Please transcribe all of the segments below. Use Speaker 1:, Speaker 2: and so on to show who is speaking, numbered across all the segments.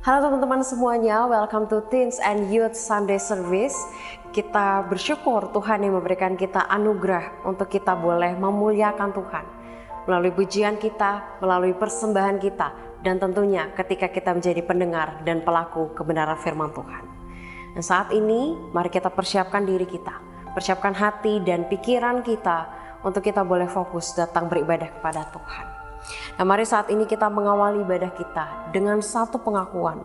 Speaker 1: Halo teman-teman semuanya, welcome to Teens and Youth Sunday Service. Kita bersyukur Tuhan yang memberikan kita anugerah untuk kita boleh memuliakan Tuhan melalui pujian kita, melalui persembahan kita, dan tentunya ketika kita menjadi pendengar dan pelaku kebenaran firman Tuhan. Dan saat ini, mari kita persiapkan diri kita, persiapkan hati dan pikiran kita untuk kita boleh fokus datang beribadah kepada Tuhan. Nah, mari saat ini kita mengawali ibadah kita dengan satu pengakuan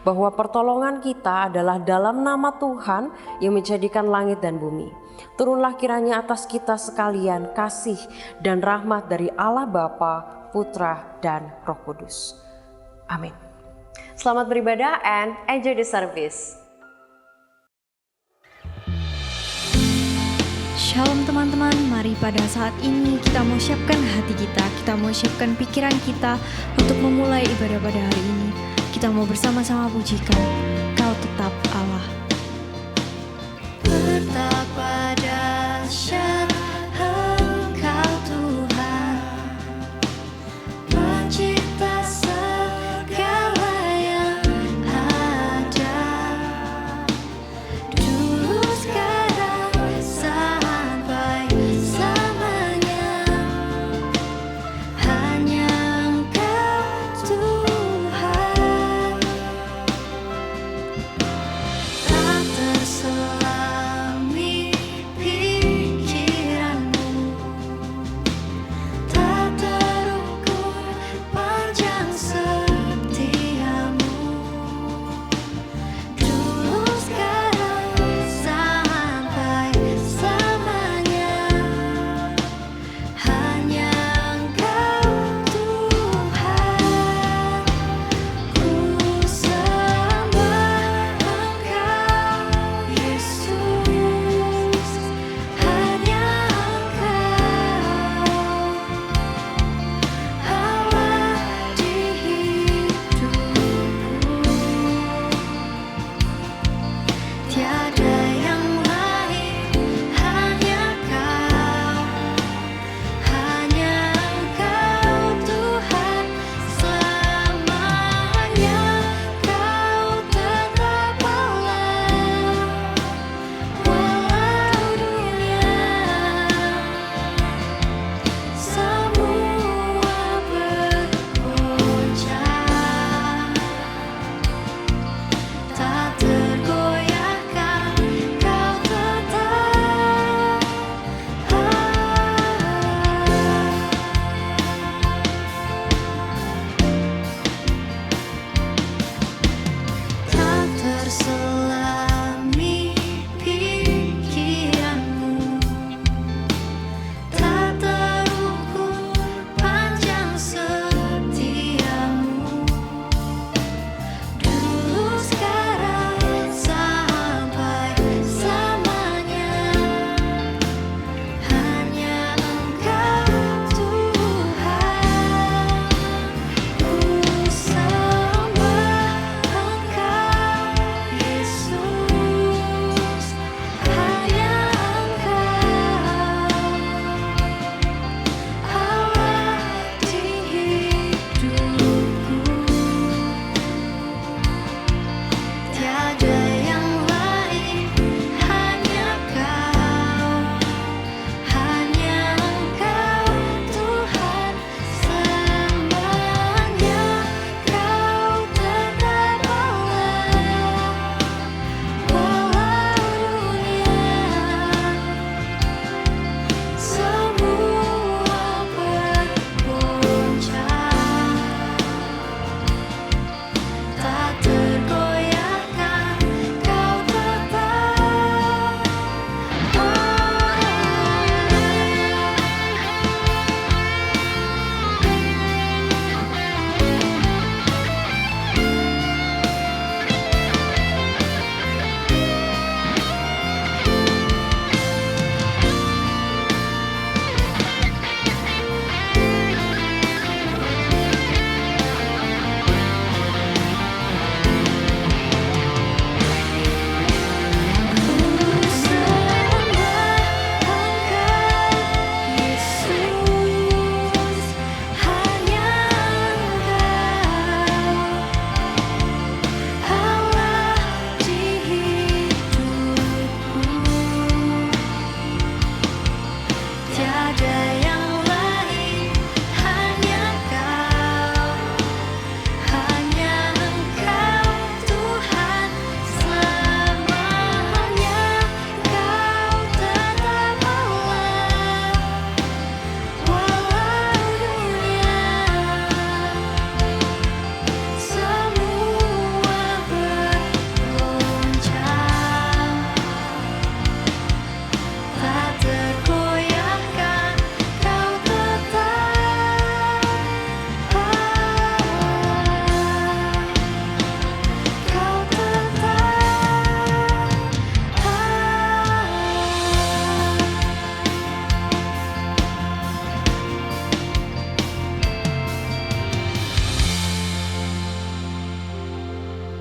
Speaker 1: bahwa pertolongan kita adalah dalam nama Tuhan yang menjadikan langit dan bumi. Turunlah kiranya atas kita sekalian kasih dan rahmat dari Allah Bapa, Putra, dan Roh Kudus. Amin. Selamat beribadah and enjoy the service.
Speaker 2: Shalom teman-teman, mari pada saat ini kita mau siapkan hati kita mau siapkan pikiran kita untuk memulai ibadah pada hari ini. Kita mau bersama-sama pujikan, Kau tetap Allah. Betapa dahsyat Engkau Tuhan, pencipta segala yang ada. Dulu sekarang sampai selamanya, hanya Engkau Tuhan. Tak terselami pikiran,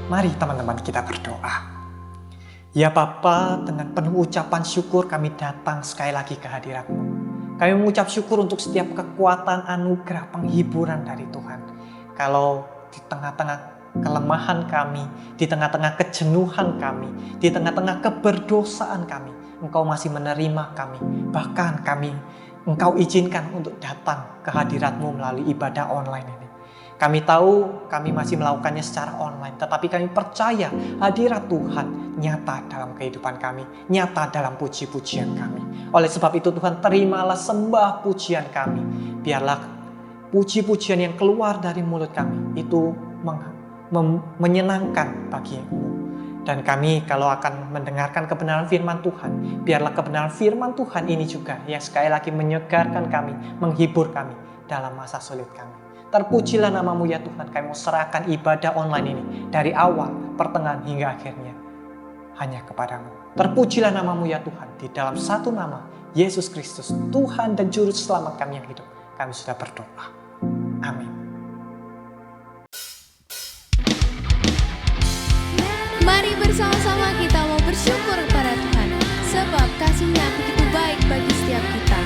Speaker 3: Mari teman-teman kita berdoa. Ya Bapa, dengan penuh ucapan syukur kami datang sekali lagi ke hadirat-Mu. Kami mengucap syukur untuk setiap kekuatan, anugerah, penghiburan dari Tuhan. Kalau di tengah-tengah kelemahan kami, di tengah-tengah kejenuhan kami, di tengah-tengah keberdosaan kami, Engkau masih menerima kami. Bahkan Engkau izinkan untuk datang ke hadirat-Mu melalui ibadah online ini. Kami tahu kami masih melakukannya secara online, tetapi kami percaya hadirat Tuhan nyata dalam kehidupan kami, nyata dalam puji-pujian kami. Oleh sebab itu Tuhan, terimalah sembah pujian kami. Biarlah puji-pujian yang keluar dari mulut kami itu menyenangkan bagi-Mu. Dan kami kalau akan mendengarkan kebenaran firman Tuhan, biarlah kebenaran firman Tuhan ini juga yang sekali lagi menyegarkan kami, menghibur kami dalam masa sulit kami. Terpujilah nama-Mu ya Tuhan, kami mau serahkan ibadah online ini dari awal, pertengahan hingga akhirnya hanya kepada-Mu. Terpujilah nama-Mu ya Tuhan, di dalam satu nama, Yesus Kristus, Tuhan dan Juru Selamat kami yang hidup. Kami sudah berdoa. Amin.
Speaker 2: Mari bersama-sama kita mau bersyukur kepada Tuhan, sebab kasih-Nya begitu baik bagi setiap kita.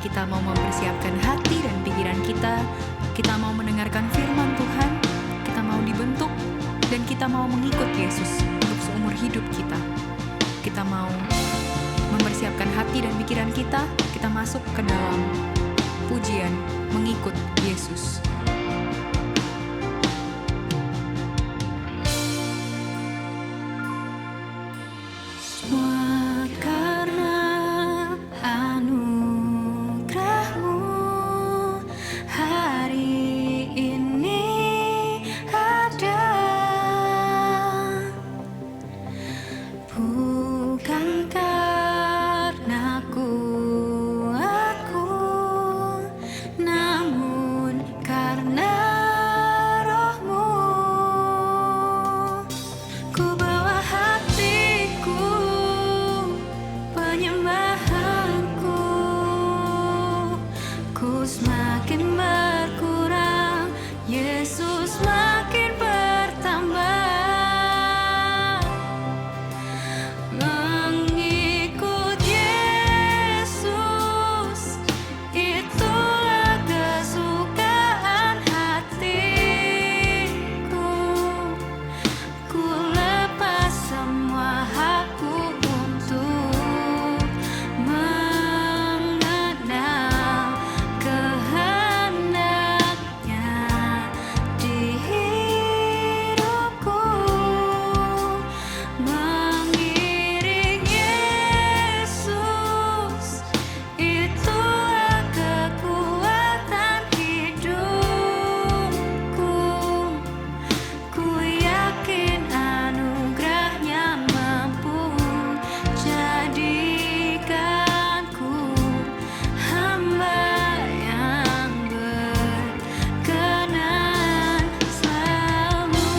Speaker 4: kita mau mempersiapkan hati dan pikiran kita mau mendengarkan firman Tuhan, kita mau dibentuk, dan kita mau mengikut Yesus untuk seumur hidup kita. Kita mau mempersiapkan hati dan pikiran kita masuk ke dalam pujian mengikut Yesus. Semua karena anugerah-Mu hari ini ada. Bukan karena kuatku, namun karena Roh-Mu. Ku bawa hatiku, penyembahanku, ku semakin berkurang, Yesus makin bertambah. Mengikut Yesus, itulah kesukaan hatiku. Ku lepas semua hakku untuk mengenal kehendaknya di hidupku. Mengiring Yesus, itulah kekuatan hidupku. Ku yakin anugerah-Nya mampu jadikanku hamba yang berkenan selalu.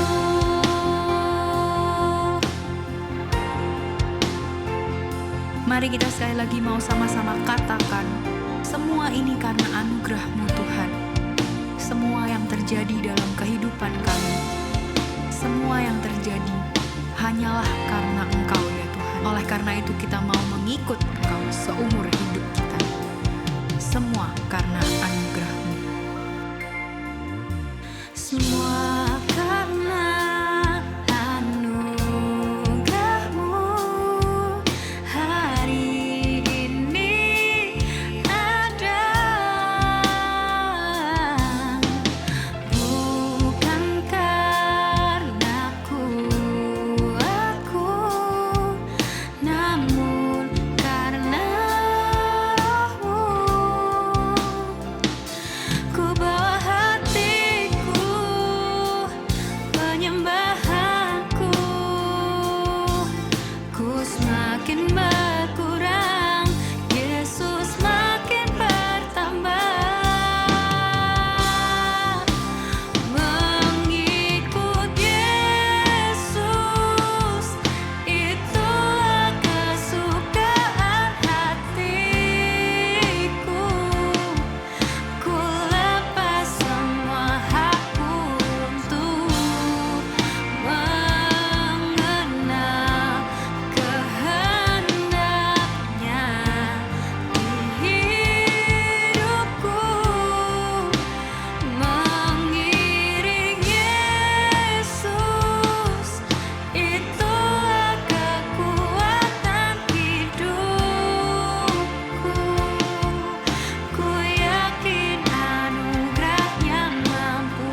Speaker 4: Mari kita sekali lagi mau sama-sama katakan, semua ini karena anugerah-Mu Tuhan. Semua yang terjadi dalam kehidupan kami, semua yang terjadi hanyalah karena Engkau ya Tuhan. Oleh karena itu kita mau mengikut Engkau seumur hidup kita. Semua karena anugerah-Mu. Semua karena anugerah-Mu hari ini ada. Bukan karena kuatku, namun karena Roh-Mu. Ku bawa hatiku, penyembahanku, ku semakin berkurang, Yesus makin bertambah. Mengikut Yesus, itulah kesukaan hatiku. Ku lepas semua hakku untuk mengenal kehendaknya di hidupku. Mengiring Yesus, itulah kekuatan hidupku. Ku yakin anugerah-Nya mampu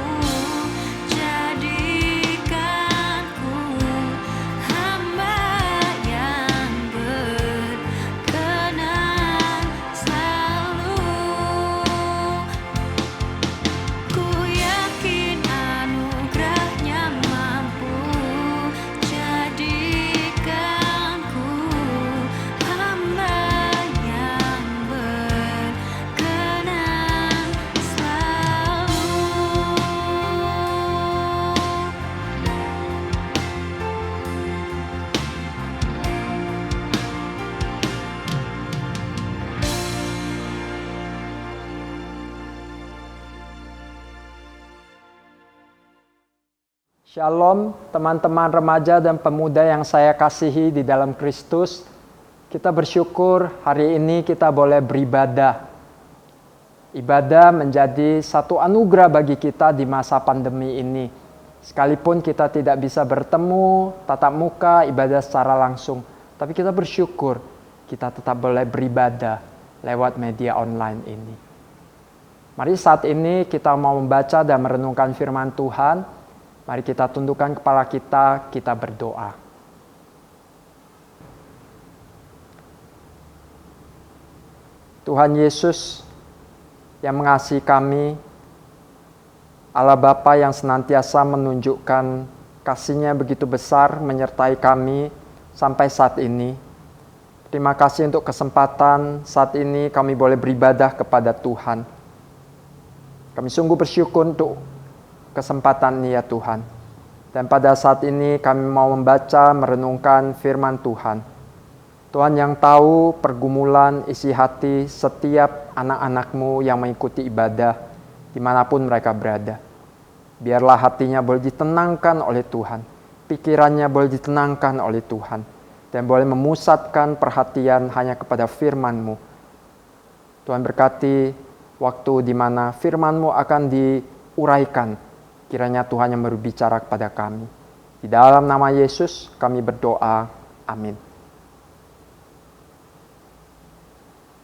Speaker 4: jadikanku hamba yang berkenan selalu. Ku yakin anugerah-Nya mampu jadikanku hamba yang berkenan selalu.
Speaker 5: Shalom teman-teman remaja dan pemuda yang saya kasihi di dalam Kristus. Kita bersyukur hari ini kita boleh beribadah Ibadah menjadi satu anugerah bagi kita di masa pandemi ini. Sekalipun kita tidak bisa bertemu tatap muka ibadah secara langsung, tapi kita bersyukur kita tetap boleh beribadah lewat media online ini. Mari saat ini kita mau membaca dan merenungkan firman Tuhan. Mari kita tundukkan kepala kita berdoa. Tuhan Yesus yang mengasihi kami, Allah Bapa yang senantiasa menunjukkan kasih-Nya begitu besar menyertai kami sampai saat ini. Terima kasih untuk kesempatan saat ini kami boleh beribadah kepada Tuhan. Kami sungguh bersyukur untuk kesempatan ini ya Tuhan. Dan pada saat ini kami mau membaca, merenungkan firman Tuhan. Tuhan yang tahu pergumulan isi hati setiap anak-anak-Mu yang mengikuti ibadah dimanapun mereka berada. Biarlah hatinya boleh ditenangkan oleh Tuhan, pikirannya boleh ditenangkan oleh Tuhan, dan boleh memusatkan perhatian hanya kepada firman-Mu. Tuhan berkati waktu di mana firman-Mu akan diuraikan, kiranya Tuhan yang berbicara kepada kami. Di dalam nama Yesus kami berdoa, amin.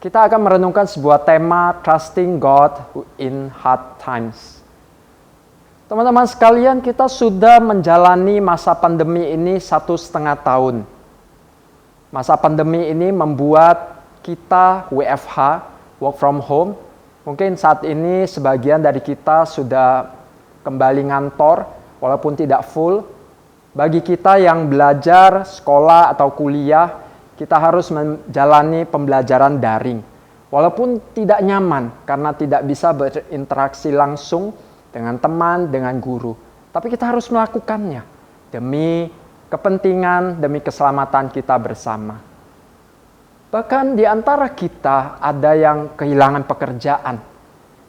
Speaker 5: Kita akan merenungkan sebuah tema Trusting God in Hard Times. Teman-teman sekalian, kita sudah menjalani masa pandemi ini 1,5 tahun. Masa pandemi ini membuat kita WFH, work from home. Mungkin saat ini sebagian dari kita sudah kembali ngantor, walaupun tidak full. Bagi kita yang belajar, sekolah atau kuliah, kita harus menjalani pembelajaran daring. Walaupun tidak nyaman karena tidak bisa berinteraksi langsung dengan teman, dengan guru. Tapi kita harus melakukannya demi kepentingan, demi keselamatan kita bersama. Bahkan di antara kita ada yang kehilangan pekerjaan,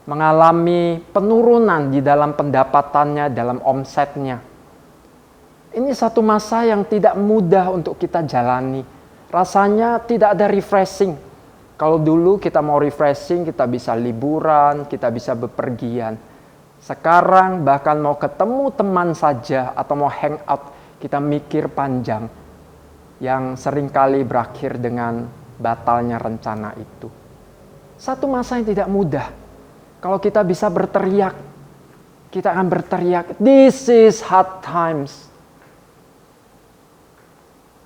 Speaker 5: mengalami penurunan di dalam pendapatannya, dalam omsetnya. Ini satu masa yang tidak mudah untuk kita jalani. Rasanya tidak ada refreshing. Kalau dulu kita mau refreshing, kita bisa liburan, kita bisa bepergian. Sekarang bahkan mau ketemu teman saja atau mau hangout, kita mikir panjang. Yang seringkali berakhir dengan batalnya rencana itu. Satu masa yang tidak mudah. Kalau kita bisa berteriak, kita akan berteriak, "This is hard times."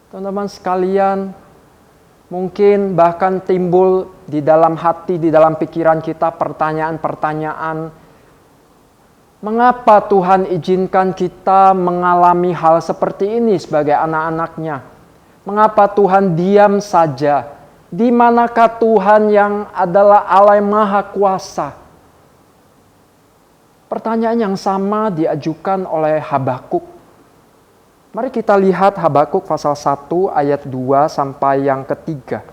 Speaker 5: Teman-teman sekalian, mungkin bahkan timbul di dalam hati, di dalam pikiran kita pertanyaan-pertanyaan. Mengapa Tuhan izinkan kita mengalami hal seperti ini sebagai anak-anak-Nya? Mengapa Tuhan diam saja? Di manakah Tuhan yang adalah Allah yang Maha Kuasa? Pertanyaan yang sama diajukan oleh Habakuk. Mari kita lihat Habakuk pasal 1 ayat 2 sampai yang ketiga.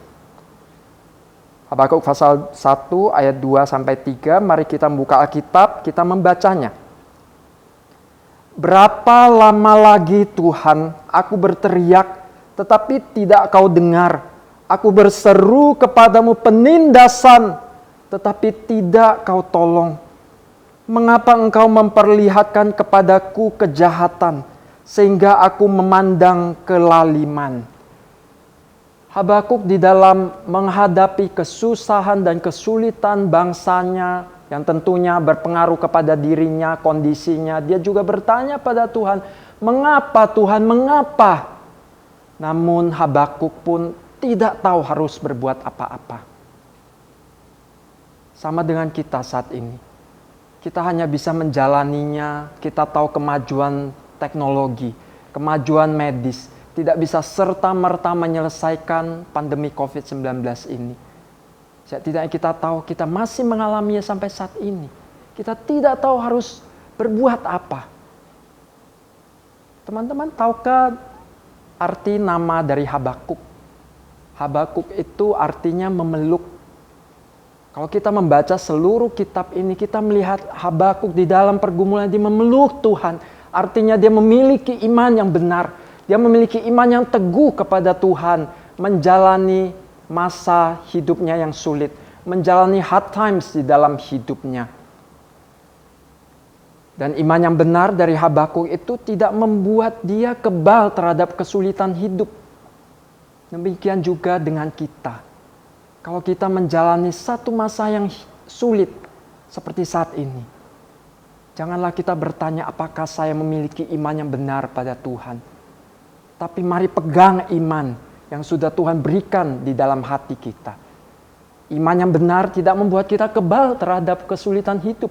Speaker 5: Habakuk pasal 1 ayat 2 sampai 3, mari kita membuka Alkitab, kita membacanya. Berapa lama lagi Tuhan aku berteriak, tetapi tidak kau dengar. Aku berseru kepadamu penindasan, tetapi tidak kau tolong. Mengapa engkau memperlihatkan kepadaku kejahatan, sehingga aku memandang kelaliman? Habakuk di dalam menghadapi kesusahan dan kesulitan bangsanya yang tentunya berpengaruh kepada dirinya, kondisinya, dia juga bertanya pada Tuhan, "Mengapa Tuhan, mengapa?" Namun Habakuk pun tidak tahu harus berbuat apa-apa. Sama dengan kita saat ini. Kita hanya bisa menjalaninya, kita tahu kemajuan teknologi, kemajuan medis, tidak bisa serta-merta menyelesaikan pandemi COVID-19 ini. Setidaknya kita tahu kita masih mengalaminya sampai saat ini. Kita tidak tahu harus berbuat apa. Teman-teman, tahukah arti nama dari Habakuk? Habakuk itu artinya memeluk. Kalau kita membaca seluruh kitab ini, kita melihat Habakuk di dalam pergumulan dia memeluk Tuhan. Artinya dia memiliki iman yang benar. Dia memiliki iman yang teguh kepada Tuhan. Menjalani masa hidupnya yang sulit. menjalani hard times di dalam hidupnya. Dan iman yang benar dari Habakuk itu tidak membuat dia kebal terhadap kesulitan hidup. Demikian juga dengan kita. Kalau kita menjalani satu masa yang sulit seperti saat ini, janganlah kita bertanya apakah saya memiliki iman yang benar pada Tuhan. Tapi mari pegang iman yang sudah Tuhan berikan di dalam hati kita. Iman yang benar tidak membuat kita kebal terhadap kesulitan hidup.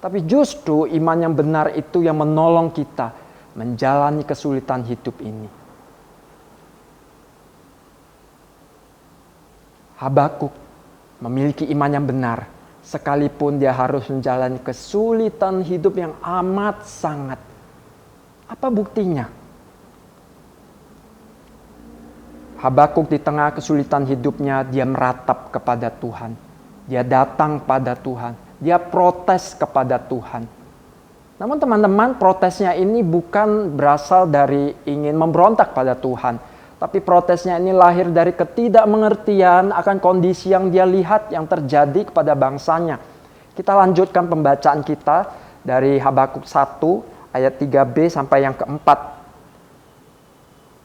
Speaker 5: Tapi justru iman yang benar itu yang menolong kita menjalani kesulitan hidup ini. Habakuk memiliki iman yang benar, sekalipun dia harus menjalani kesulitan hidup yang amat sangat. Apa buktinya? Habakuk di tengah kesulitan hidupnya, dia meratap kepada Tuhan. Dia datang pada Tuhan. Dia protes kepada Tuhan. Namun teman-teman, protesnya ini bukan berasal dari ingin memberontak pada Tuhan. Tapi protesnya ini lahir dari ketidakmengertian akan kondisi yang dia lihat yang terjadi kepada bangsanya. Kita lanjutkan pembacaan kita dari Habakuk 1 ayat 3b sampai yang keempat.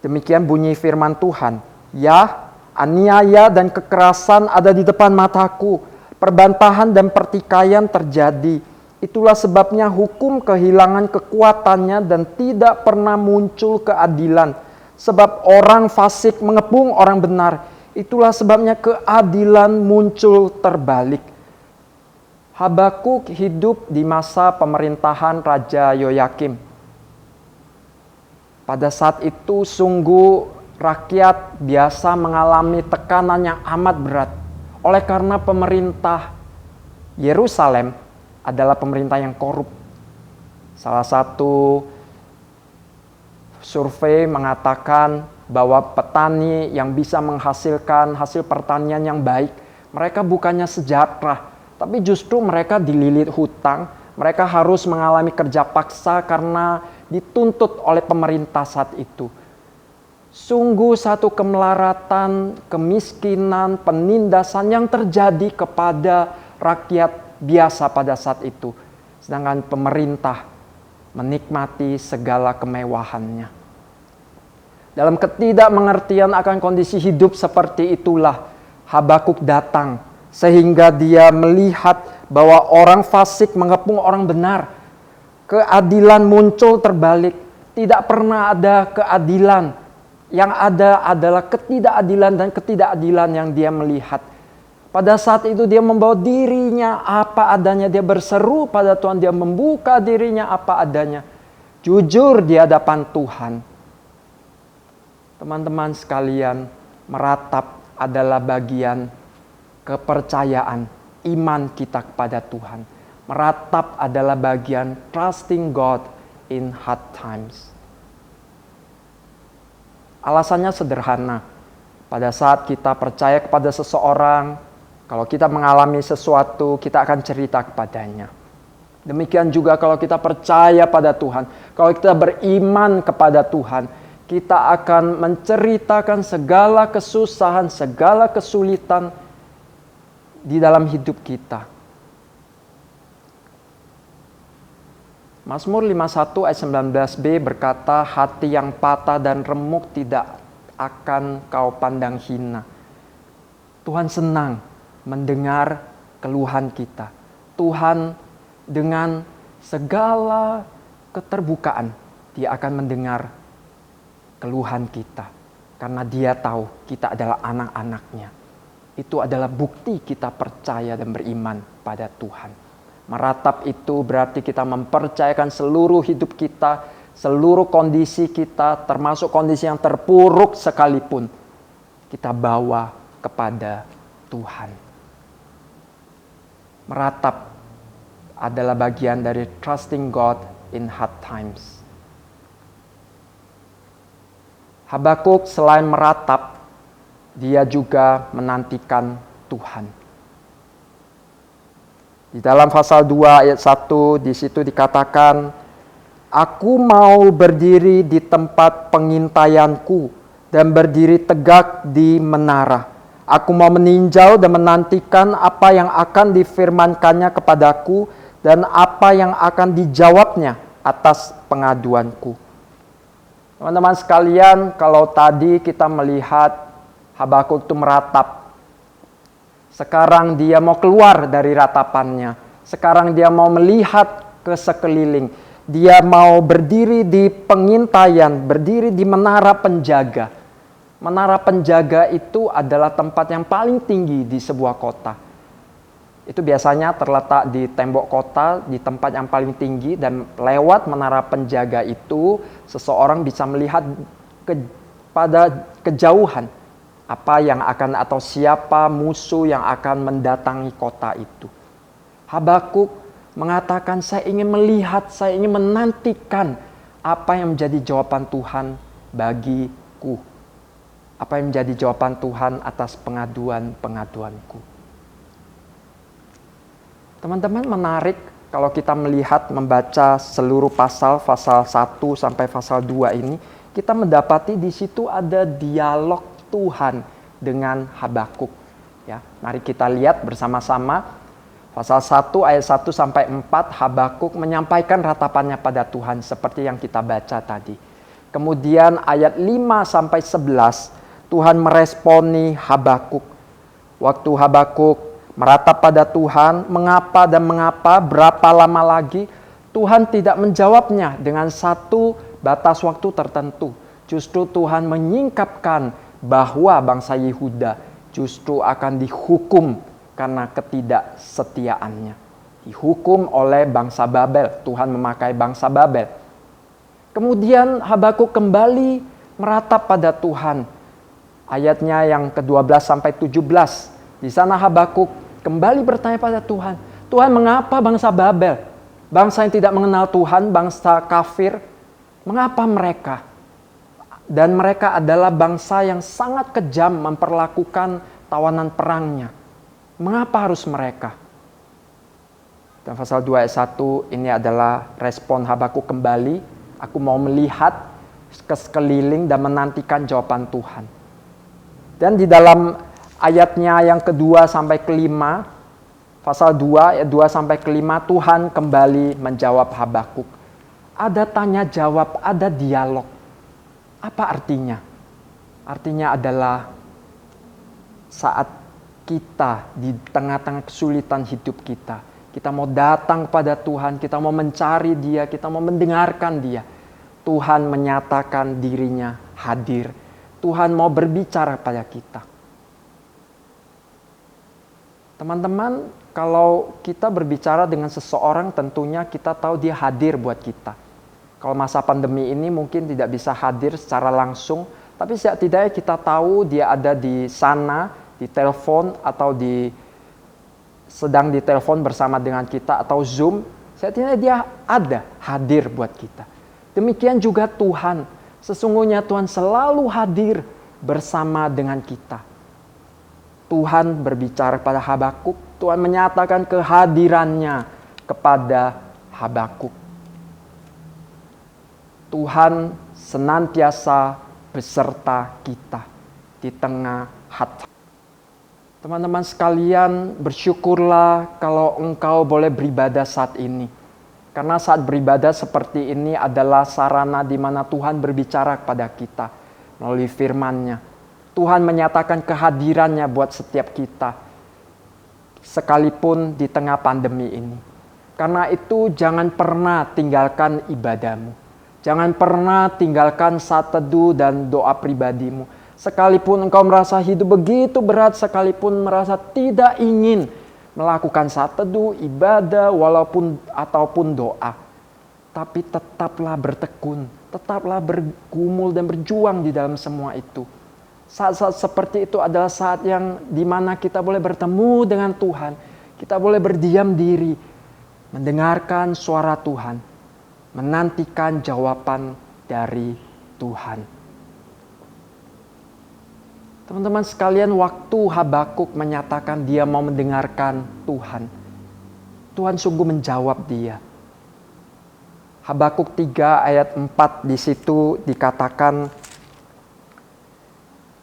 Speaker 5: Demikian bunyi firman Tuhan. Ya, aniaya dan kekerasan ada di depan mataku. Perbantahan dan pertikaian terjadi. Itulah sebabnya hukum kehilangan kekuatannya dan tidak pernah muncul keadilan. Sebab orang fasik mengepung orang benar. Itulah sebabnya keadilan muncul terbalik. Habakuk hidup di masa pemerintahan Raja Yoyakim. Pada saat itu sungguh rakyat biasa mengalami tekanan yang amat berat. Oleh karena pemerintah Yerusalem adalah pemerintah yang korup. Salah satu survei mengatakan bahwa petani yang bisa menghasilkan hasil pertanian yang baik, mereka bukannya sejahtera, tapi justru mereka dililit hutang, mereka harus mengalami kerja paksa karena dituntut oleh pemerintah saat itu. Sungguh satu kemelaratan, kemiskinan, penindasan yang terjadi kepada rakyat biasa pada saat itu. Sedangkan pemerintah menikmati segala kemewahannya. Dalam ketidakmengertian akan kondisi hidup seperti itulah Habakuk datang. Sehingga dia melihat bahwa orang fasik mengepung orang benar. Keadilan muncul terbalik. Tidak pernah ada keadilan. Yang ada adalah ketidakadilan dan ketidakadilan yang dia melihat. Pada saat itu dia membawa dirinya apa adanya. Dia berseru pada Tuhan. Dia membuka dirinya apa adanya. Jujur di hadapan Tuhan. Teman-teman sekalian, meratap adalah bagian kepercayaan, iman kita kepada Tuhan. Meratap adalah bagian trusting God in hard times. Alasannya sederhana. Pada saat kita percaya kepada seseorang, kalau kita mengalami sesuatu, kita akan cerita kepadanya. Demikian juga kalau kita percaya pada Tuhan, kalau kita beriman kepada Tuhan, kita akan menceritakan segala kesusahan, segala kesulitan di dalam hidup kita. Mazmur 51 ayat 19b berkata, hati yang patah dan remuk tidak akan kau pandang hina. Tuhan senang mendengar keluhan kita. Tuhan dengan segala keterbukaan, Dia akan mendengar keluhan kita. Karena Dia tahu kita adalah anak-anak-Nya. Itu adalah bukti kita percaya dan beriman pada Tuhan. Meratap itu berarti kita mempercayakan seluruh hidup kita, seluruh kondisi kita, termasuk kondisi yang terpuruk sekalipun, kita bawa kepada Tuhan. Meratap adalah bagian dari trusting God in hard times. Habakuk selain meratap, dia juga menantikan Tuhan. Di dalam pasal 2 ayat 1 di situ dikatakan, aku mau berdiri di tempat pengintaianku dan berdiri tegak di menara. Aku mau meninjau dan menantikan apa yang akan difirmankannya kepadaku dan apa yang akan dijawabnya atas pengaduanku. Teman-teman sekalian, kalau tadi kita melihat Habakuk itu meratap. Sekarang dia mau keluar dari ratapannya. Sekarang dia mau melihat ke sekeliling. Dia mau berdiri di pengintaian, berdiri di menara penjaga. Menara penjaga itu adalah tempat yang paling tinggi di sebuah kota. Itu biasanya terletak di tembok kota, di tempat yang paling tinggi, dan lewat menara penjaga itu seseorang bisa melihat pada kejauhan apa yang akan atau siapa musuh yang akan mendatangi kota itu. Habakuk mengatakan, saya ingin melihat, saya ingin menantikan apa yang menjadi jawaban Tuhan bagiku. Apa yang menjadi jawaban Tuhan atas pengaduan-pengaduanku. Teman-teman, menarik kalau kita melihat, membaca seluruh pasal 1 sampai pasal 2 ini, kita mendapati di situ ada dialog Tuhan dengan Habakuk. Ya, mari kita lihat bersama-sama. Pasal 1 ayat 1 sampai 4, Habakuk menyampaikan ratapannya pada Tuhan seperti yang kita baca tadi. Kemudian ayat 5 sampai 11, Tuhan meresponi Habakuk. Waktu Habakuk meratap pada Tuhan, mengapa dan mengapa, berapa lama lagi, Tuhan tidak menjawabnya dengan satu batas waktu tertentu. Justru Tuhan menyingkapkan bahwa bangsa Yehuda justru akan dihukum karena ketidaksetiaannya. Dihukum oleh bangsa Babel. Tuhan memakai bangsa Babel. Kemudian Habakuk kembali meratap pada Tuhan. Ayatnya yang ke-12 sampai 17. Di sana Habakuk kembali bertanya pada Tuhan. Tuhan, mengapa bangsa Babel, bangsa yang tidak mengenal Tuhan, bangsa kafir, mengapa mereka? Dan mereka adalah bangsa yang sangat kejam memperlakukan tawanan perangnya. Mengapa harus mereka? Dan pasal 2 ayat 1 ini adalah respon Habakuk kembali. Aku mau melihat ke sekeliling dan menantikan jawaban Tuhan. Dan di dalam ayatnya yang kedua sampai kelima, pasal 2 ayat 2 sampai kelima, Tuhan kembali menjawab Habakuk. Ada tanya jawab, ada dialog. Apa artinya? Artinya adalah saat kita di tengah-tengah kesulitan hidup kita, kita mau datang pada Tuhan, kita mau mencari Dia, kita mau mendengarkan Dia. Tuhan menyatakan dirinya hadir. Tuhan mau berbicara pada kita. Teman-teman, kalau kita berbicara dengan seseorang, tentunya kita tahu dia hadir buat kita. Kalau masa pandemi ini mungkin tidak bisa hadir secara langsung, tapi setidaknya kita tahu dia ada di sana, di telepon atau sedang di telepon bersama dengan kita atau Zoom. Setidaknya dia ada, hadir buat kita. Demikian juga Tuhan. Sesungguhnya Tuhan selalu hadir bersama dengan kita. Tuhan berbicara pada Habakuk. Tuhan menyatakan kehadirannya kepada Habakuk. Tuhan senantiasa beserta kita di tengah hati. Teman-teman sekalian, bersyukurlah kalau engkau boleh beribadah saat ini. Karena saat beribadah seperti ini adalah sarana di mana Tuhan berbicara kepada kita melalui firman-Nya. Tuhan menyatakan kehadirannya buat setiap kita, sekalipun di tengah pandemi ini. Karena itu jangan pernah tinggalkan ibadahmu. Jangan pernah tinggalkan saat teduh dan doa pribadimu. Sekalipun engkau merasa hidup begitu berat, sekalipun merasa tidak ingin melakukan saat teduh, ibadah, ataupun doa. Tapi tetaplah bertekun, tetaplah bergumul dan berjuang di dalam semua itu. Saat-saat seperti itu adalah saat yang dimana kita boleh bertemu dengan Tuhan. Kita boleh berdiam diri, mendengarkan suara Tuhan, menantikan jawaban dari Tuhan. Teman-teman sekalian, waktu Habakuk menyatakan dia mau mendengarkan Tuhan, Tuhan sungguh menjawab dia. Habakuk 3 ayat 4 di situ dikatakan,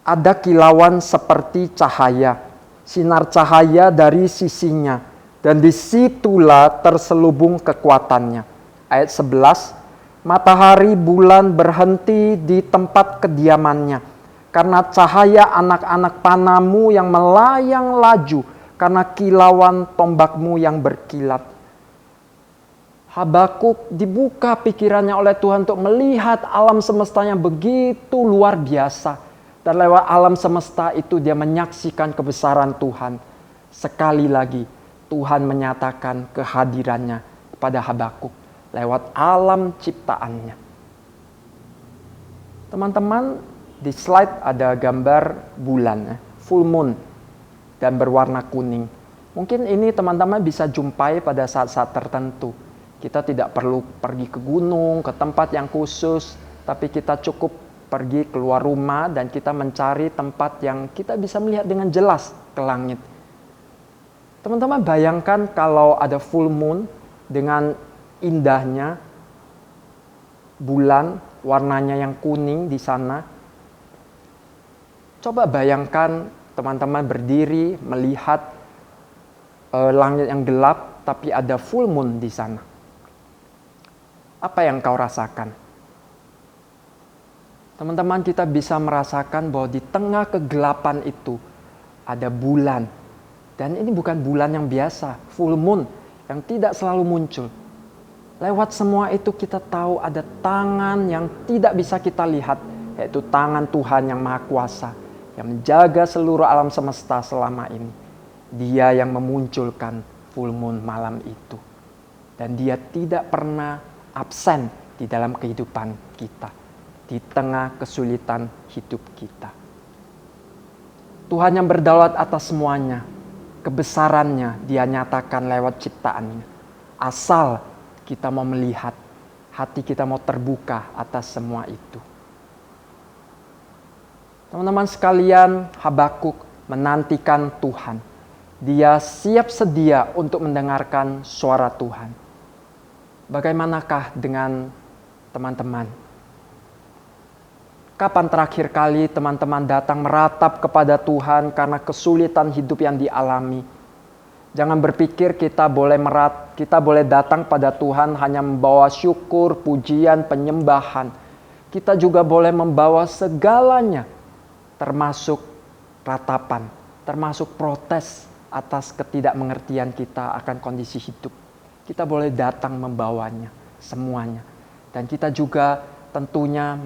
Speaker 5: ada kilauan seperti cahaya, sinar cahaya dari sisinya, dan disitulah terselubung kekuatannya. Ayat 11, matahari bulan berhenti di tempat kediamannya, karena cahaya anak-anak panamu yang melayang laju, karena kilauan tombakmu yang berkilat. Habakuk dibuka pikirannya oleh Tuhan untuk melihat alam semesta yang begitu luar biasa. Dan lewat alam semesta itu dia menyaksikan kebesaran Tuhan. Sekali lagi Tuhan menyatakan kehadirannya kepada Habakuk lewat alam ciptaannya. Teman-teman, di slide ada gambar bulan, full moon, dan berwarna kuning. Mungkin ini teman-teman bisa jumpai pada saat-saat tertentu. Kita tidak perlu pergi ke gunung, ke tempat yang khusus, tapi kita cukup pergi keluar rumah dan kita mencari tempat yang kita bisa melihat dengan jelas ke langit. Teman-teman bayangkan kalau ada full moon dengan indahnya bulan, warnanya yang kuning di sana. Coba bayangkan teman-teman berdiri melihat langit yang gelap tapi ada full moon di sana. Apa yang kau rasakan? Teman-teman, kita bisa merasakan bahwa di tengah kegelapan itu ada bulan. Dan ini bukan bulan yang biasa, full moon yang tidak selalu muncul. Lewat semua itu kita tahu ada tangan yang tidak bisa kita lihat, yaitu tangan Tuhan yang Maha Kuasa, yang menjaga seluruh alam semesta selama ini. Dia yang memunculkan full moon malam itu. Dan dia tidak pernah absen di dalam kehidupan kita. Di tengah kesulitan hidup kita. Tuhan yang berdaulat atas semuanya, kebesarannya dia nyatakan lewat ciptaannya. Asal kita mau melihat, hati kita mau terbuka atas semua itu. Teman-teman sekalian, Habakuk menantikan Tuhan. Dia siap sedia untuk mendengarkan suara Tuhan. Bagaimanakah dengan teman-teman? Kapan terakhir kali teman-teman datang meratap kepada Tuhan karena kesulitan hidup yang dialami? Jangan berpikir kita boleh datang pada Tuhan hanya membawa syukur, pujian, penyembahan. Kita juga boleh membawa segalanya, termasuk ratapan, termasuk protes atas ketidakmengertian kita akan kondisi hidup. Kita boleh datang membawanya, semuanya. Dan kita juga tentunya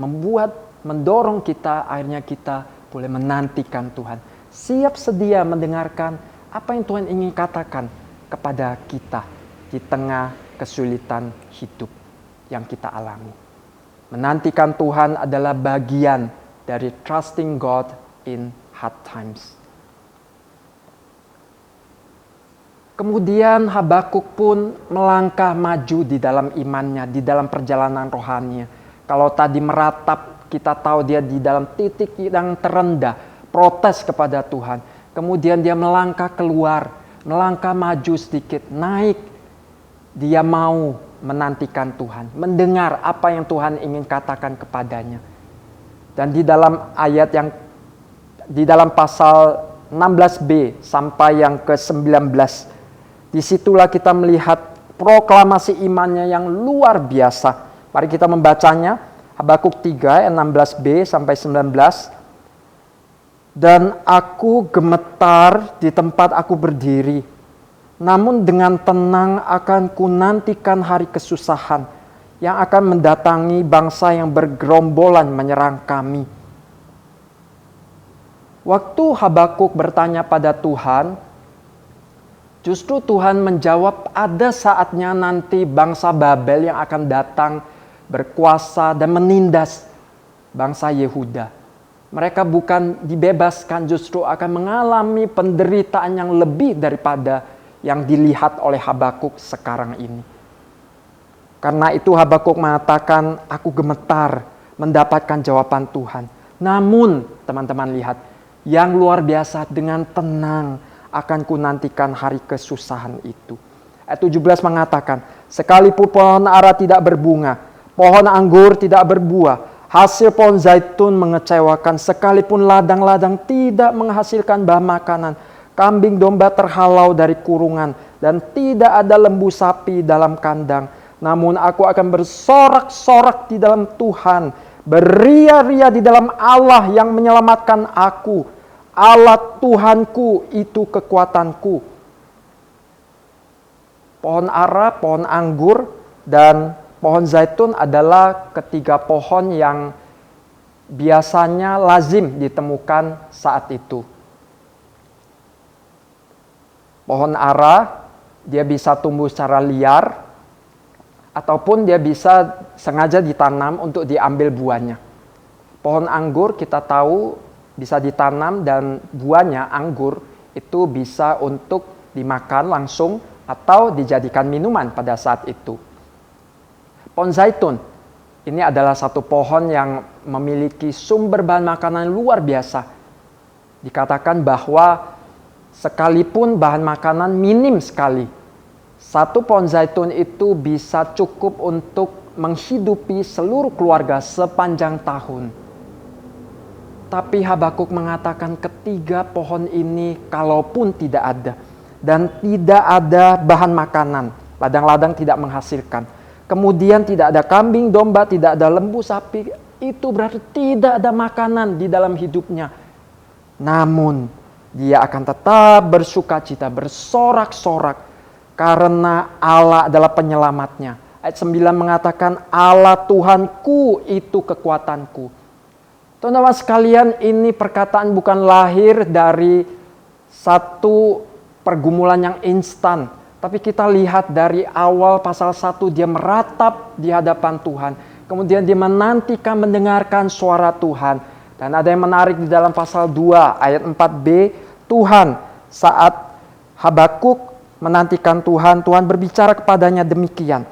Speaker 5: mendorong kita, akhirnya kita boleh menantikan Tuhan. Siap sedia mendengarkan apa yang Tuhan ingin katakan kepada kita di tengah kesulitan hidup yang kita alami. Menantikan Tuhan adalah bagian dari trusting God in hard times. Kemudian Habakuk pun melangkah maju di dalam imannya, di dalam perjalanan rohaninya. Kalau tadi meratap, kita tahu dia di dalam titik yang terendah, protes kepada Tuhan. Kemudian dia melangkah keluar, melangkah maju sedikit, naik. Dia mau menantikan Tuhan, mendengar apa yang Tuhan ingin katakan kepadanya. Dan di dalam ayat yang di dalam pasal 16b sampai yang ke-19, disitulah kita melihat proklamasi imannya yang luar biasa. Mari kita membacanya, Habakuk 3 ayat 16b sampai 19. Dan aku gemetar di tempat aku berdiri, namun dengan tenang akan kunantikan hari kesusahan yang akan mendatangi bangsa yang bergerombolan menyerang kami. Waktu Habakuk bertanya pada Tuhan, justru Tuhan menjawab ada saatnya nanti bangsa Babel yang akan datang berkuasa dan menindas bangsa Yehuda. Mereka bukan dibebaskan, justru akan mengalami penderitaan yang lebih daripada yang dilihat oleh Habakuk sekarang ini. Karena itu Habakuk mengatakan, aku gemetar mendapatkan jawaban Tuhan. Namun teman-teman lihat, yang luar biasa dengan tenang akan kunantikan hari kesusahan itu. Ayat 17 mengatakan, sekalipun pohon ara tidak berbunga, pohon anggur tidak berbuah, Hasil pohon zaitun mengecewakan, sekalipun ladang-ladang tidak menghasilkan bahan makanan. Kambing domba terhalau dari kurungan, dan tidak ada lembu sapi dalam kandang. Namun aku akan bersorak-sorak di dalam Tuhan, beria-ria di dalam Allah yang menyelamatkan aku. Allah Tuhanku itu kekuatanku. Pohon ara, pohon anggur, dan pohon zaitun adalah ketiga pohon yang biasanya lazim ditemukan saat itu. Pohon ara, dia bisa tumbuh secara liar, ataupun dia bisa sengaja ditanam untuk diambil buahnya. Pohon anggur kita tahu bisa ditanam dan buahnya anggur itu bisa untuk dimakan langsung atau dijadikan minuman pada saat itu. Pohon zaitun, ini adalah satu pohon yang memiliki sumber bahan makanan luar biasa. Dikatakan bahwa sekalipun bahan makanan minim sekali, satu pohon zaitun itu bisa cukup untuk menghidupi seluruh keluarga sepanjang tahun. Tapi Habakuk mengatakan ketiga pohon ini kalaupun tidak ada, dan tidak ada bahan makanan, ladang-ladang tidak menghasilkan, kemudian tidak ada kambing domba, tidak ada lembu sapi, itu berarti tidak ada makanan di dalam hidupnya. Namun dia akan tetap bersuka cita, bersorak-sorak, karena Allah adalah penyelamatnya. Ayat 9 mengatakan, Allah Tuhanku itu kekuatanku. Teman-teman sekalian, ini perkataan bukan lahir dari satu pergumulan yang instan. Tapi kita lihat dari awal pasal 1, dia meratap di hadapan Tuhan. Kemudian dia menantikan mendengarkan suara Tuhan. Dan ada yang menarik di dalam pasal 2 ayat 4b, Tuhan saat Habakuk menantikan Tuhan, Tuhan berbicara kepadanya demikian.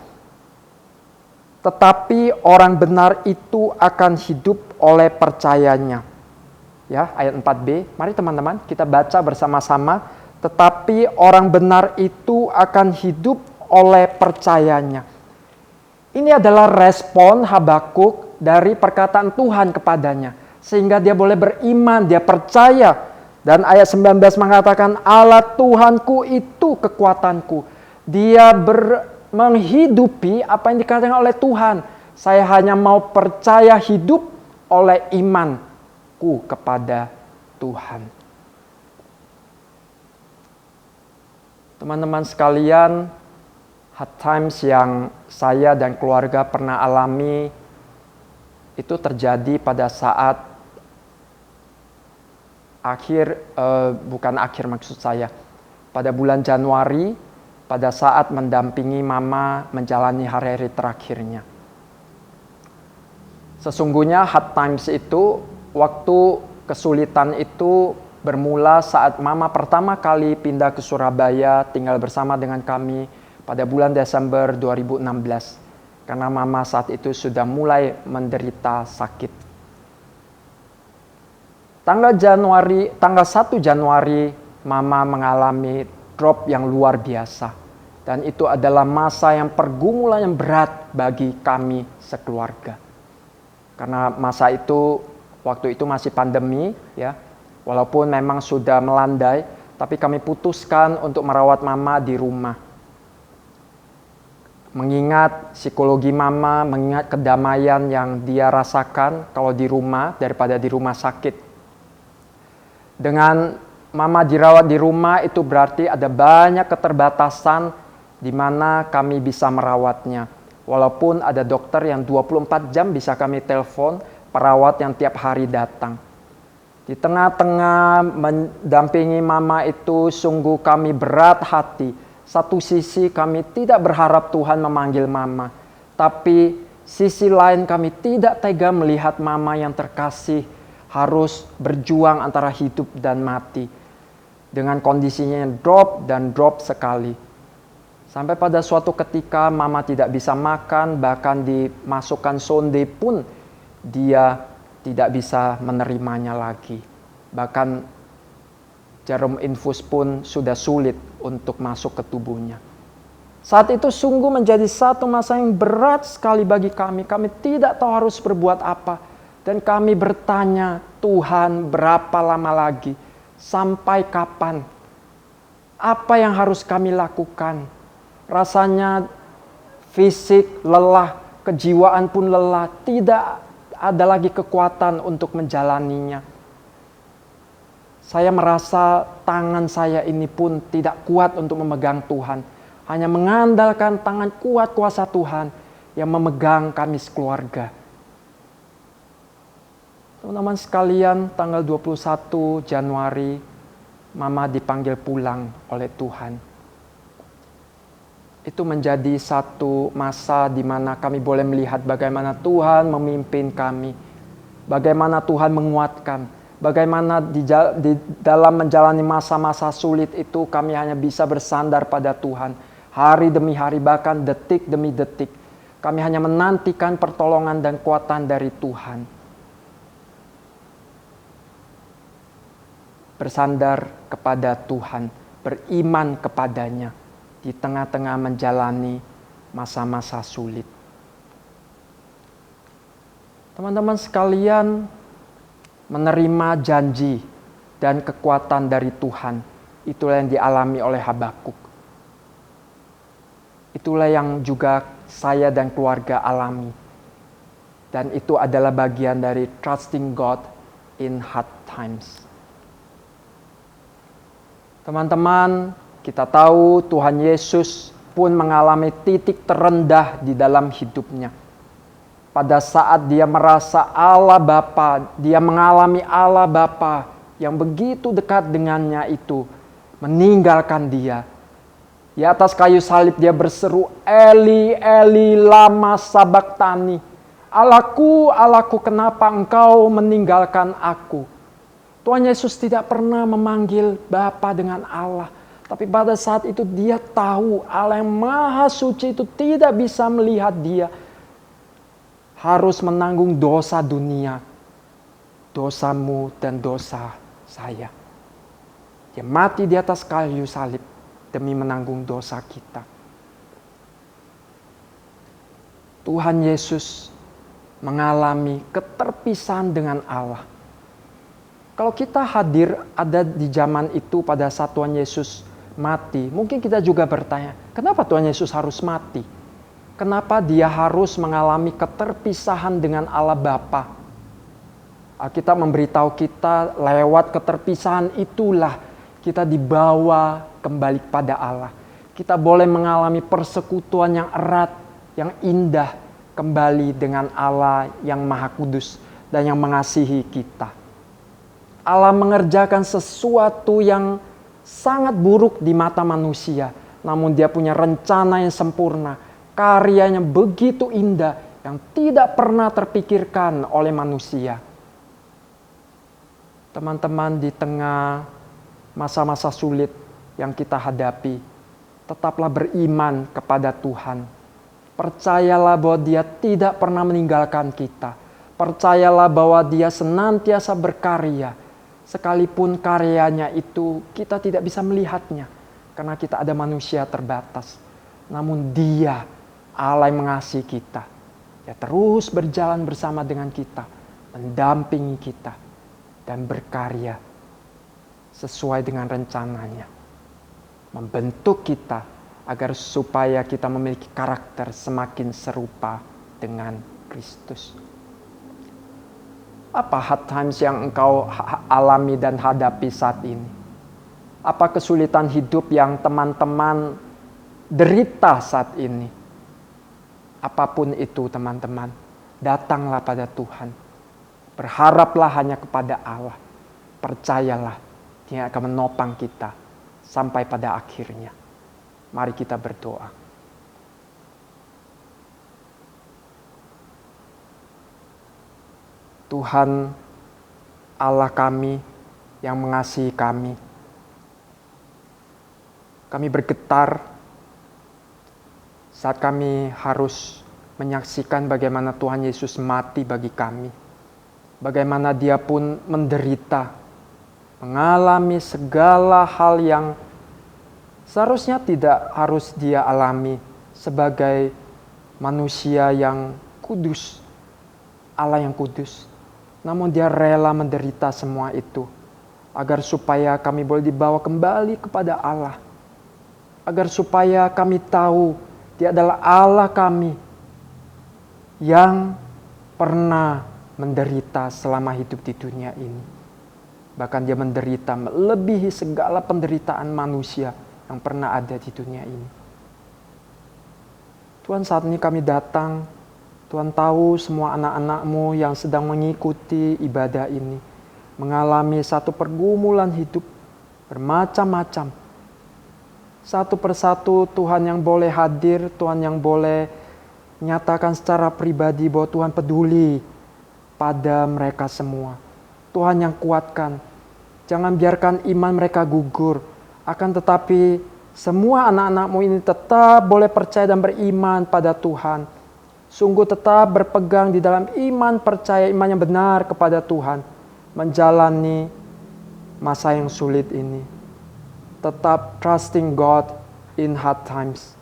Speaker 5: Tetapi orang benar itu akan hidup oleh percayanya. Ya, ayat 4b. Mari teman-teman kita baca bersama-sama. Tetapi orang benar itu akan hidup oleh percayanya. Ini adalah respon Habakuk dari perkataan Tuhan kepadanya. Sehingga dia boleh beriman, dia percaya. Dan ayat 19 mengatakan, Allah Tuhanku itu kekuatanku. Dia menghidupi apa yang dikatakan oleh Tuhan. Saya hanya mau percaya hidup oleh imanku kepada Tuhan. Teman-teman sekalian, hard times yang saya dan keluarga pernah alami itu terjadi pada saat bukan akhir maksud saya, pada bulan Januari, pada saat mendampingi mama menjalani hari-hari terakhirnya. Sesungguhnya hard times itu, waktu kesulitan itu bermula saat mama pertama kali pindah ke Surabaya tinggal bersama dengan kami pada bulan Desember 2016. Karena mama saat itu sudah mulai menderita sakit. Tanggal 1 Januari mama mengalami drop yang luar biasa. Dan itu adalah masa yang pergumulan yang berat bagi kami sekeluarga. Karena masa itu, waktu itu masih pandemi ya. Walaupun memang sudah melandai, tapi kami putuskan untuk merawat mama di rumah. Mengingat psikologi mama, mengingat kedamaian yang dia rasakan kalau di rumah daripada di rumah sakit. Dengan mama dirawat di rumah itu berarti ada banyak keterbatasan di mana kami bisa merawatnya. Walaupun ada dokter yang 24 jam bisa kami telepon, perawat yang tiap hari datang. Di tengah-tengah mendampingi mama itu sungguh kami berat hati. Satu sisi kami tidak berharap Tuhan memanggil mama. Tapi sisi lain kami tidak tega melihat mama yang terkasih harus berjuang antara hidup dan mati. Dengan kondisinya yang drop sekali. Sampai pada suatu ketika mama tidak bisa makan, bahkan dimasukkan sonde pun dia tidak bisa menerimanya lagi. Bahkan jarum infus pun sudah sulit untuk masuk ke tubuhnya. Saat itu sungguh menjadi satu masa yang berat sekali bagi kami. Kami tidak tahu harus berbuat apa. Dan kami bertanya, Tuhan, berapa lama lagi? Sampai kapan? Apa yang harus kami lakukan? Rasanya fisik lelah, kejiwaan pun lelah. Tidak ada lagi kekuatan untuk menjalaninya. Saya merasa tangan saya ini pun tidak kuat untuk memegang Tuhan. Hanya mengandalkan tangan kuat kuasa Tuhan yang memegang kami sekeluarga. Teman-teman sekalian, tanggal 21 Januari, Mama dipanggil pulang oleh Tuhan. Itu menjadi satu masa di mana kami boleh melihat bagaimana Tuhan memimpin kami. Bagaimana Tuhan menguatkan. Bagaimana di dalam menjalani masa-masa sulit itu kami hanya bisa bersandar pada Tuhan. Hari demi hari, bahkan detik demi detik. Kami hanya menantikan pertolongan dan kuatan dari Tuhan. Bersandar kepada Tuhan, beriman kepadanya di tengah-tengah menjalani masa-masa sulit. Teman-teman sekalian, menerima janji dan kekuatan dari Tuhan, itulah yang dialami oleh Habakuk. Itulah yang juga saya dan keluarga alami. Dan itu adalah bagian dari trusting God in hard times. Teman-teman, kita tahu Tuhan Yesus pun mengalami titik terendah di dalam hidupnya. Pada saat dia merasa Allah Bapa, dia mengalami Allah Bapa yang begitu dekat dengannya itu meninggalkan dia. Di atas kayu salib dia berseru, Eli, Eli, lama sabachthani. Allahku, Allahku, kenapa engkau meninggalkan aku? Tuhan Yesus tidak pernah memanggil Bapa dengan Allah. Tapi pada saat itu dia tahu Allah yang maha suci itu tidak bisa melihat dia. Harus menanggung dosa dunia. Dosamu dan dosa saya. Dia mati di atas kayu salib demi menanggung dosa kita. Tuhan Yesus mengalami keterpisahan dengan Allah. Kalau kita hadir ada di zaman itu pada saat Tuhan Yesus mati, mungkin kita juga bertanya, kenapa Tuhan Yesus harus mati? Kenapa dia harus mengalami keterpisahan dengan Allah Bapa? Alkitab memberitahu kita lewat keterpisahan itulah kita dibawa kembali kepada Allah. Kita boleh mengalami persekutuan yang erat, yang indah kembali dengan Allah yang Maha Kudus dan yang mengasihi kita. Allah mengerjakan sesuatu yang sangat buruk di mata manusia. Namun dia punya rencana yang sempurna. Karyanya begitu indah yang tidak pernah terpikirkan oleh manusia. Teman-teman, di tengah masa-masa sulit yang kita hadapi, tetaplah beriman kepada Tuhan. Percayalah bahwa dia tidak pernah meninggalkan kita. Percayalah bahwa dia senantiasa berkarya. Sekalipun karyanya itu kita tidak bisa melihatnya. Karena kita ada manusia terbatas. Namun dia, Allah yang mengasihi kita. Dia terus berjalan bersama dengan kita. Mendampingi kita. Dan berkarya sesuai dengan rencananya. Membentuk kita agar supaya kita memiliki karakter semakin serupa dengan Kristus. Apa hard times yang engkau alami dan hadapi saat ini? Apa kesulitan hidup yang teman-teman derita saat ini? Apapun itu teman-teman, datanglah pada Tuhan. Berharaplah hanya kepada Allah. Percayalah, Dia akan menopang kita sampai pada akhirnya. Mari kita berdoa. Tuhan Allah kami yang mengasihi kami. Kami bergetar saat kami harus menyaksikan bagaimana Tuhan Yesus mati bagi kami. Bagaimana dia pun menderita, mengalami segala hal yang seharusnya tidak harus dia alami sebagai manusia yang kudus, Allah yang kudus. Namun dia rela menderita semua itu, agar supaya kami boleh dibawa kembali kepada Allah. Agar supaya kami tahu dia adalah Allah kami yang pernah menderita selama hidup di dunia ini. Bahkan dia menderita melebihi segala penderitaan manusia yang pernah ada di dunia ini. Tuhan, saat ini kami datang. Tuhan tahu semua anak-anak-Mu yang sedang mengikuti ibadah ini mengalami satu pergumulan hidup bermacam-macam. Satu persatu Tuhan yang boleh hadir, Tuhan yang boleh menyatakan secara pribadi bahwa Tuhan peduli pada mereka semua. Tuhan yang kuatkan. Jangan biarkan iman mereka gugur. Akan tetapi semua anak-anak-Mu ini tetap boleh percaya dan beriman pada Tuhan. Sungguh tetap berpegang di dalam iman percaya, iman yang benar kepada Tuhan. Menjalani masa yang sulit ini. Tetap trusting God in hard times.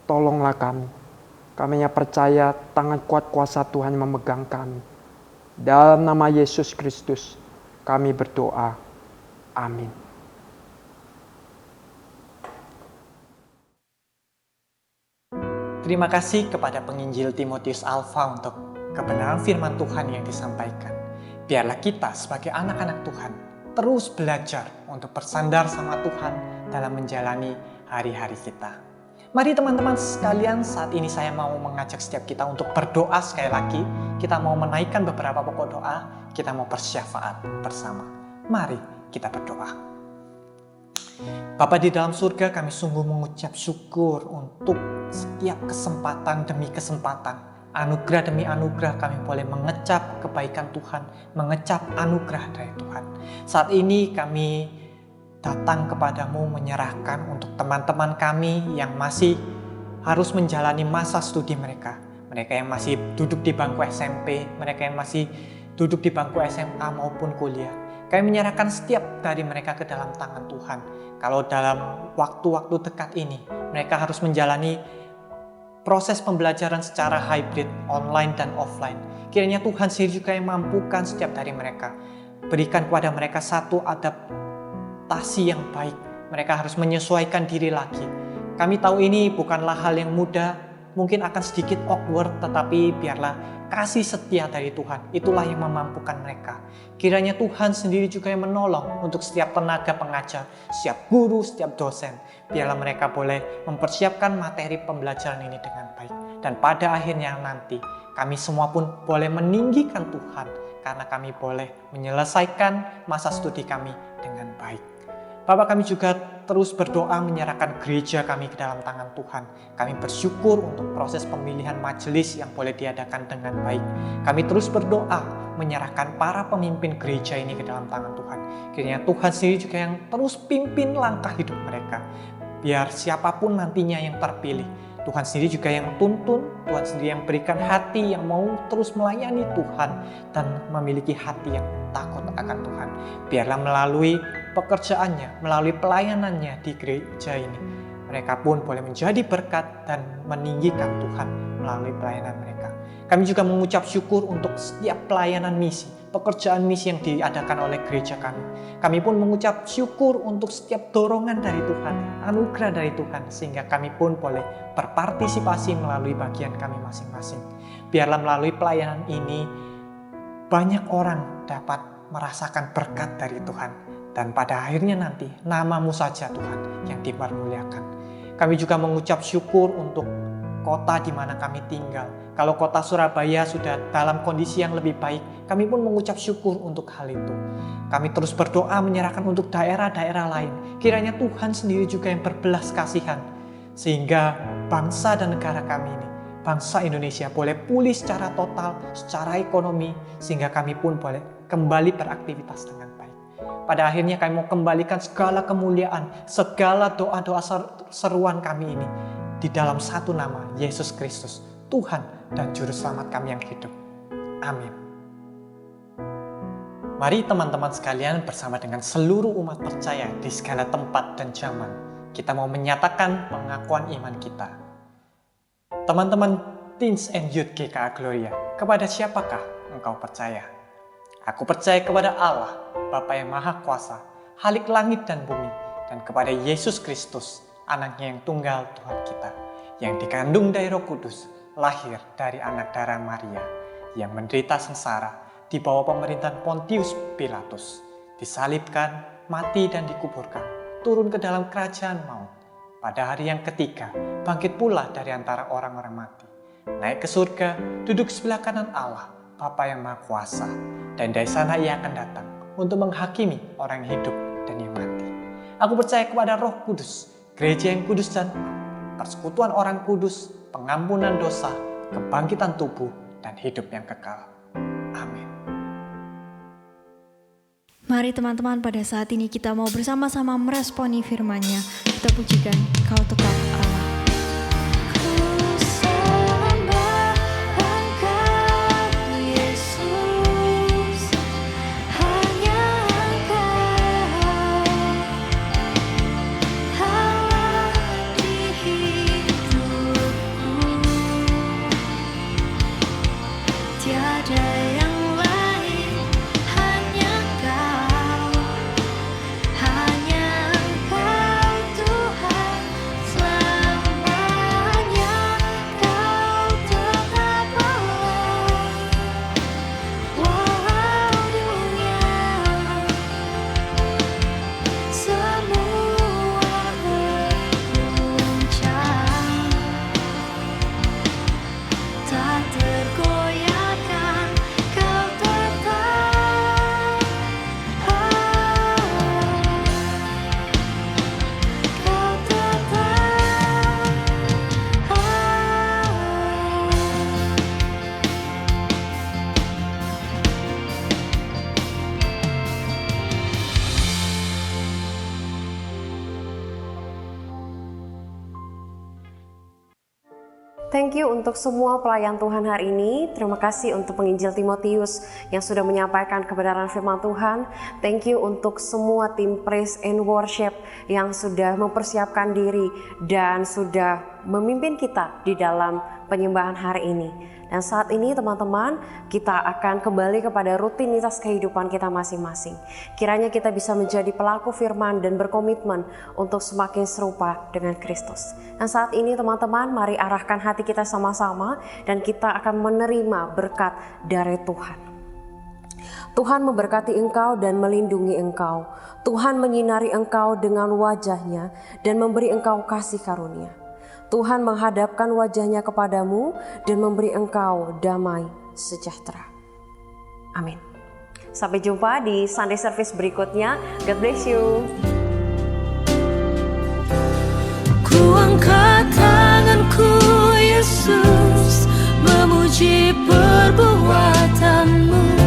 Speaker 5: Tolonglah kami. Kami yang percaya tangan kuat kuasa Tuhan yang memegang kami. Dalam nama Yesus Kristus kami berdoa. Amin.
Speaker 3: Terima kasih kepada penginjil Timotius Alfa untuk kebenaran firman Tuhan yang disampaikan. Biarlah kita sebagai anak-anak Tuhan terus belajar untuk bersandar sama Tuhan dalam menjalani hari-hari kita. Mari teman-teman sekalian, saat ini saya mau mengajak setiap kita untuk berdoa sekali lagi. Kita mau menaikkan beberapa pokok doa, kita mau bersyafaat bersama. Mari kita berdoa. Bapa di dalam surga, kami sungguh mengucap syukur untuk setiap kesempatan demi kesempatan, anugerah demi anugerah kami boleh mengecap kebaikan Tuhan, mengecap anugerah dari Tuhan. Saat ini kami datang kepadamu menyerahkan untuk teman-teman kami yang masih harus menjalani masa studi mereka. Mereka yang masih duduk di bangku SMP, mereka yang masih duduk di bangku SMA maupun kuliah. Kami menyerahkan setiap dari mereka ke dalam tangan Tuhan. Kalau dalam waktu-waktu dekat ini, mereka harus menjalani proses pembelajaran secara hybrid, online dan offline. Kiranya Tuhan sendiri juga yang mampukan setiap dari mereka. Berikan kepada mereka satu adaptasi yang baik. Mereka harus menyesuaikan diri lagi. Kami tahu ini bukanlah hal yang mudah, mungkin akan sedikit awkward, tetapi biarlah kasih setia dari Tuhan, itulah yang memampukan mereka. Kiranya Tuhan sendiri juga yang menolong untuk setiap tenaga pengajar, setiap guru, setiap dosen. Biarlah mereka boleh mempersiapkan materi pembelajaran ini dengan baik. Dan pada akhirnya nanti, kami semua pun boleh meninggikan Tuhan, karena kami boleh menyelesaikan masa studi kami dengan baik. Bapak, kami juga terus berdoa menyerahkan gereja kami ke dalam tangan Tuhan. Kami bersyukur untuk proses pemilihan majelis yang boleh diadakan dengan baik. Kami terus berdoa menyerahkan para pemimpin gereja ini ke dalam tangan Tuhan. Kiranya Tuhan sendiri juga yang terus pimpin langkah hidup mereka. Biar siapapun nantinya yang terpilih, Tuhan sendiri juga yang tuntun, Tuhan sendiri yang berikan hati yang mau terus melayani Tuhan dan memiliki hati yang takut akan Tuhan. Biarlah melalui pekerjaannya, melalui pelayanannya di gereja ini, mereka pun boleh menjadi berkat dan meninggikan Tuhan melalui pelayanan mereka. Kami juga mengucap syukur untuk setiap pelayanan misi, pekerjaan misi yang diadakan oleh gereja kami. Kami pun mengucap syukur untuk setiap dorongan dari Tuhan, anugerah dari Tuhan, sehingga kami pun boleh berpartisipasi melalui bagian kami masing-masing. Biarlah melalui pelayanan ini, banyak orang dapat merasakan berkat dari Tuhan. Dan pada akhirnya nanti, nama-Mu saja Tuhan yang dipermuliakan. Kami juga mengucap syukur untuk kota di mana kami tinggal. Kalau kota Surabaya sudah dalam kondisi yang lebih baik, kami pun mengucap syukur untuk hal itu. Kami terus berdoa menyerahkan untuk daerah-daerah lain. Kiranya Tuhan sendiri juga yang berbelas kasihan, sehingga bangsa dan negara kami ini, bangsa Indonesia boleh pulih secara total, secara ekonomi, sehingga kami pun boleh kembali beraktivitas dengan baik. Pada akhirnya kami mau kembalikan segala kemuliaan, segala doa-doa seruan kami ini di dalam satu nama, Yesus Kristus, Tuhan dan Juru Selamat kami yang hidup. Amin. Mari teman-teman sekalian bersama dengan seluruh umat percaya di segala tempat dan zaman, kita mau menyatakan pengakuan iman kita. Teman-teman Teens and Youth GKA Gloria, kepada siapakah engkau percaya? Aku percaya kepada Allah, Bapa yang Maha Kuasa, Khalik langit dan bumi, dan kepada Yesus Kristus, anaknya yang tunggal Tuhan kita, yang dikandung dari Roh Kudus, lahir dari anak darah Maria, yang menderita sengsara di bawah pemerintahan Pontius Pilatus, disalibkan, mati dan dikuburkan, turun ke dalam kerajaan maut. Pada hari yang ketiga, bangkit pula dari antara orang-orang mati, naik ke surga, duduk sebelah kanan Allah, Bapa yang Maha Kuasa, dan dari sana ia akan datang untuk menghakimi orang yang hidup dan yang mati. Aku percaya kepada Roh Kudus, gereja yang kudus dan persekutuan orang kudus, pengampunan dosa, kebangkitan tubuh, dan hidup yang kekal. Amin.
Speaker 2: Mari teman-teman, pada saat ini kita mau bersama-sama meresponi firman-Nya. Kita pujikan Kau Tetap Allah.
Speaker 1: Thank you untuk semua pelayan Tuhan hari ini. Terima kasih untuk penginjil Timotius yang sudah menyampaikan kebenaran firman Tuhan. Thank you untuk semua tim praise and worship yang sudah mempersiapkan diri dan sudah memimpin kita di dalam penyembahan hari ini. Dan saat ini teman-teman, kita akan kembali kepada rutinitas kehidupan kita masing-masing. Kiranya kita bisa menjadi pelaku firman dan berkomitmen untuk semakin serupa dengan Kristus. Dan saat ini teman-teman, mari arahkan hati kita sama-sama dan kita akan menerima berkat dari Tuhan. Tuhan memberkati engkau dan melindungi engkau. Tuhan menyinari engkau dengan wajah-Nya dan memberi engkau kasih karunia. Tuhan menghadapkan wajah-Nya kepadamu dan memberi engkau damai sejahtera. Amin. Sampai jumpa di Sunday Service berikutnya. God bless you.
Speaker 6: Ku angkat tanganku Yesus, memuji perbuatan-Mu.